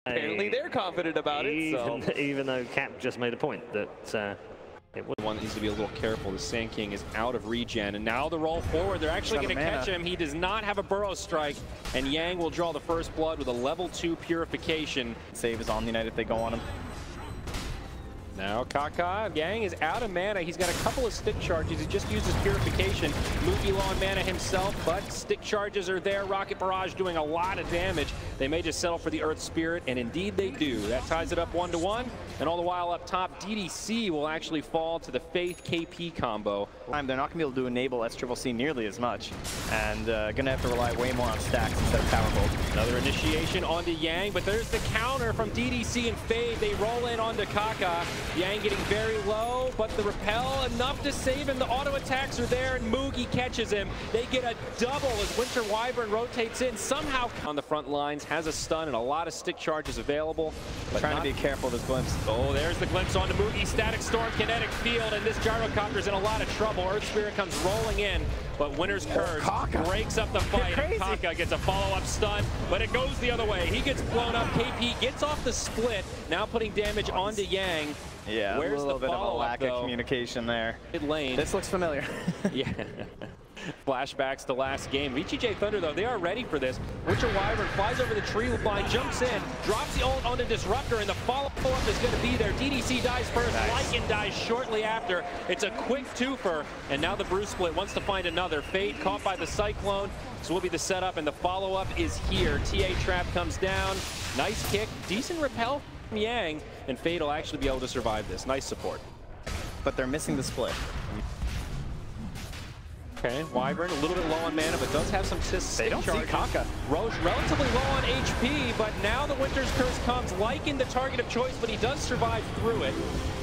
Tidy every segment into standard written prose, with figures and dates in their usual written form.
Apparently they're confident about it. Even though Cap just made a point that it was one that needs to be a little careful. The Sand King is out of regen, and now the roll forward. They're actually going to catch him. He does not have a burrow strike, and Yang will draw the first blood with a level 2 purification. Save is Omni-Knight if they go on him. Now KaKa, Yang is out of mana. He's got a couple of stick charges. He just used his purification. Moogy low on mana himself, but stick charges are there. Rocket Barrage doing a lot of damage. They may just settle for the Earth Spirit, and indeed they do. That ties it up 1-1, and all the while up top, DDC will actually fall to the Faith KP combo. They're not going to be able to enable Sccc nearly as much, and going to have to rely way more on stacks instead of power bolt. Another initiation onto Yang, but there's the counter from DDC and Fade. They roll in onto KaKa. Yang getting very low, but the repel enough to save him. The auto attacks are there, and Moogy catches him. They get a double as Winter Wyvern rotates in. Somehow on the front lines, has a stun and a lot of stick charges available. But trying to be careful of this glimpse. Oh, there's the glimpse onto Moogy. Static Storm, Kinetic Field, and this Gyrocopter's in a lot of trouble. Earth Spirit comes rolling in, but Winter's Curse breaks up the fight. And KaKa gets a follow-up stun, but it goes the other way. He gets blown up. KP gets off the split, now putting damage onto Yang. Yeah, where's a little the bit of a lack of communication there. Mid lane. This looks familiar. Yeah. Flashbacks to last game. VGJ.Thunder, though, they are ready for this. Winter Wyvern flies over the tree line, jumps in, drops the ult onto Disruptor, and the follow-up is going to be there. DDC dies first, Lycan dies shortly after. It's a quick twofer, and now the Bruce Split wants to find another. Fade caught by the Cyclone. This will be the setup, and the follow-up is here. TA Trap comes down. Nice kick, decent repel from Yang, and Fade will actually be able to survive this. Nice support. But they're missing the split. Okay, Wyvern a little bit low on mana, but does have some stick They don't charges. see KaKa. Roche relatively low on HP, but now the Winter's Curse comes, Lycan the target of choice, but he does survive through it.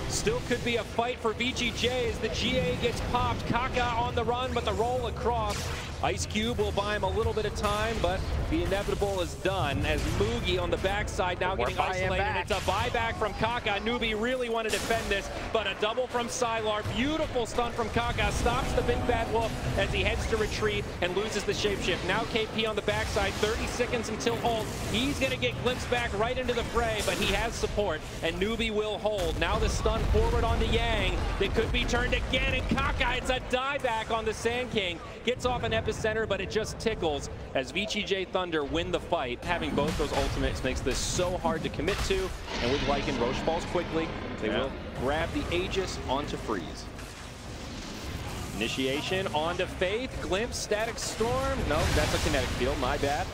Still could be a fight for VGJ as the GA gets popped. KaKa on the run, but the roll across. Ice Cube will buy him a little bit of time, but the inevitable is done as Moogy on the backside now getting isolated. It's a buyback from KaKa. Newbee really want to defend this, but a double from Sylar. Beautiful stun from KaKa. Stops the big bad wolf as he heads to retreat and loses the shapeshift. Now KP on the backside, 30 seconds until ult. He's going to get glimpsed back right into the fray, but he has support, and Newbee will hold. Now the stun forward onto Yang. They could be turned again, and KaKa, it's a dieback on the Sand King. Gets off an epicenter, but it just tickles as VGJ.Thunder win the fight. Having both those ultimates makes this so hard to commit to, and with Lycan, Roche falls quickly. They will grab the Aegis onto Freeze. Initiation onto Faith, glimpse, Static Storm. No, that's a kinetic field, my bad.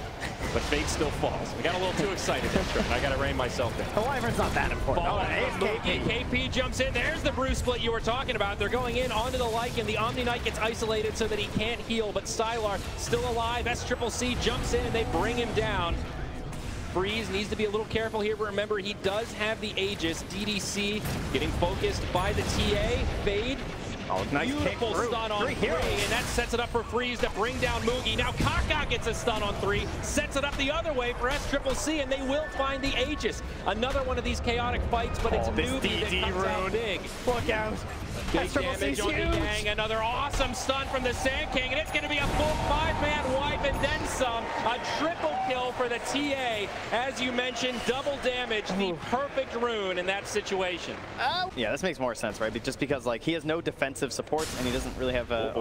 But Faith still falls. I got a little too excited there, Trent. I got to rein myself in. The Wyvern's not that important. KP jumps in. There's the Bruce Split you were talking about. They're going in onto the Lycan. The Omni-Knight gets isolated so that he can't heal, but Sylar still alive. Sccc jumps in and they bring him down. Freeze needs to be a little careful here, but remember, he does have the Aegis. DDC getting focused by the TA. Fade. Oh, nice beautiful stun on 3, and that sets it up for Freeze to bring down Moogy. Now KaKa gets a stun on 3, sets it up the other way for Sccc, and they will find the Aegis. Another one of these chaotic fights, but it's Newbee that comes out big. Look out. Big damage on the Yang. Another awesome stun from the Sand King, and it's going to be a full 5-man wipe and then some. A triple kill for the TA. As you mentioned, double damage, the perfect rune in that situation. Yeah, this makes more sense, right? Just because like he has no defensive support and he doesn't really have a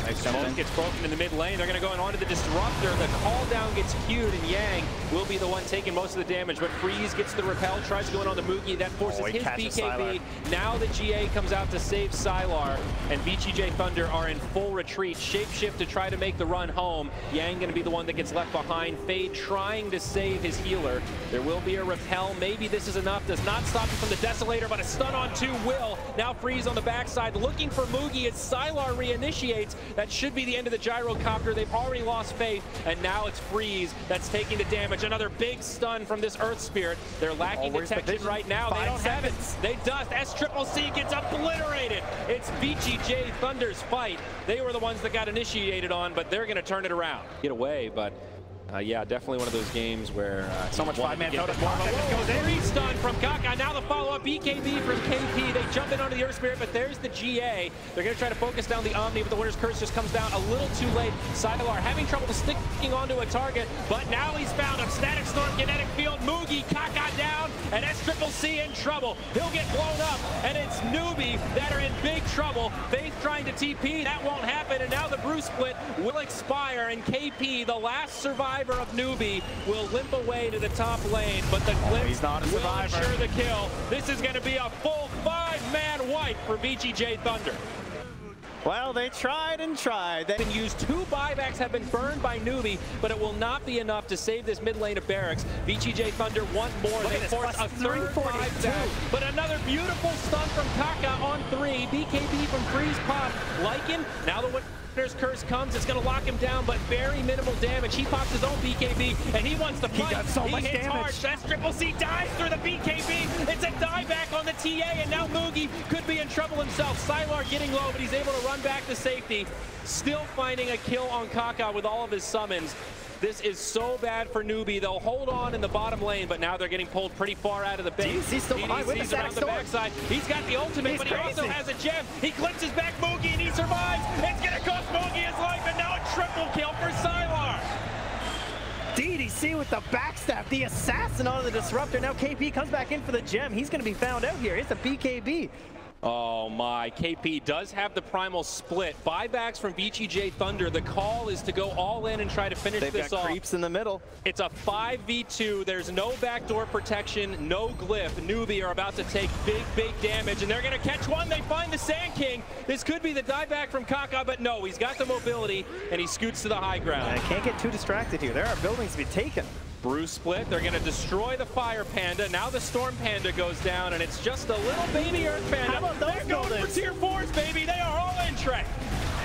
nice jump in. Gets broken in the mid lane. They're going to go on to the Disruptor. The call down gets queued, and Yang will be the one taking most of the damage. But Freeze gets the repel, tries to go in on the Moogy. That forces his BKB. Now the GA comes out to save Sylar, and VGJ.Thunder are in full retreat. Shapeshift to try to make the run home. Yang going to be the one that gets left behind. Fade trying to save his healer. There will be a repel. Maybe this is enough. Does not stop him from the Desolator, but a stun on 2 will. Now Freeze on the backside looking for Moogy as Sylar reinitiates. That should be the end of the Gyrocopter. They've already lost Faith, and now it's Freeze that's taking the damage. Another big stun from this Earth Spirit. They're lacking detection right now. They don't have it. They dust. Sccc gets obliterated. It's VGJ.Thunder's fight. They were the ones that got initiated on, but they're going to turn it around. Get away, but Yeah, definitely one of those games where so much five-man totem. Three stun from KaKa. Now the follow-up BKB from KP. They jump in onto the Earth Spirit, but there's the GA. They're going to try to focus down the Omni, but the Winter's Curse just comes down a little too late. Sylar having trouble sticking onto a target, but now he's found a Static Storm, Kinetic Field, Moogy, KaKa down, and Sccc in trouble. He'll get blown up, and it's Newbee that are in big trouble. Faith trying to TP, that won't happen, and now the Bruce split will expire, and KP, the last survivor of Newbee, will limp away to the top lane, but the Glimpse will ensure the kill. This is going to be a full 5-man wipe for VGJ.Thunder. Well, they tried and tried. They can use 2 buybacks have been burned by Newbee, but it will not be enough to save this mid lane of Barracks. VGJ.Thunder want more. They force a third buyback, but another beautiful stun from KaKa on 3. BKB from Freeze Pop. Lycan, now the Winter's Curse comes, it's going to lock him down, but very minimal damage. He pops his own BKB, and he wants to fight. He does so much hits damage. Hard. Sccc dies through the BKB. It's a dieback on the TA, and now Moogy could be in trouble himself. Sylar getting low, but he's able to run back to safety. Still finding a kill on KaKa with all of his summons. This is so bad for Newbee. They'll hold on in the bottom lane, but now they're getting pulled pretty far out of the base. He's still behind with the around the backside. He's got the ultimate, but he also has a gem. He glimpses back Moogy, and he survives. It's going to cost Moogy his life, and now a triple kill for Sylar. DDC with the backstab, the assassin on the disruptor. Now KP comes back in for the gem. He's going to be found out here. It's a BKB. Oh my, KP does have the primal split. Buybacks from VGJ.Thunder. The call is to go all in and try to finish this off. They've got creeps in the middle. It's a 5v2. There's no backdoor protection, no glyph. Newbee are about to take big damage, and they're going to catch one. They find the Sand King. This could be the dieback from KaKa, but no, he's got the mobility, and he scoots to the high ground. I can't get too distracted here. There are buildings to be taken. Bruce split, they're going to destroy the Fire Panda. Now the Storm Panda goes down, and it's just a little baby Earth Panda. How about those They're going for tier 4s, baby. They are all in, Trent.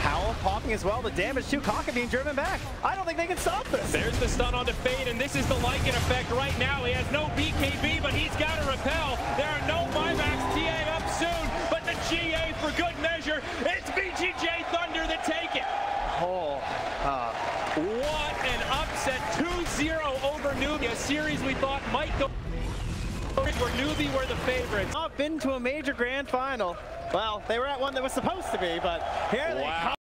Howl popping as well. The damage to KaKa being driven back. I don't think they can stop this. There's the stun onto Fade, and this is the Lycan effect right now. He has no BKB, but he's got to repel. There are no buybacks. TA up soon, but the GA for good measure. It's VGJ.Thunder that take it. What an upset. 2-0 over Newbee. A series we thought might go where Newbee were the favorites. Not been to a major grand final. Well, they were at one that was supposed to be, but here they come.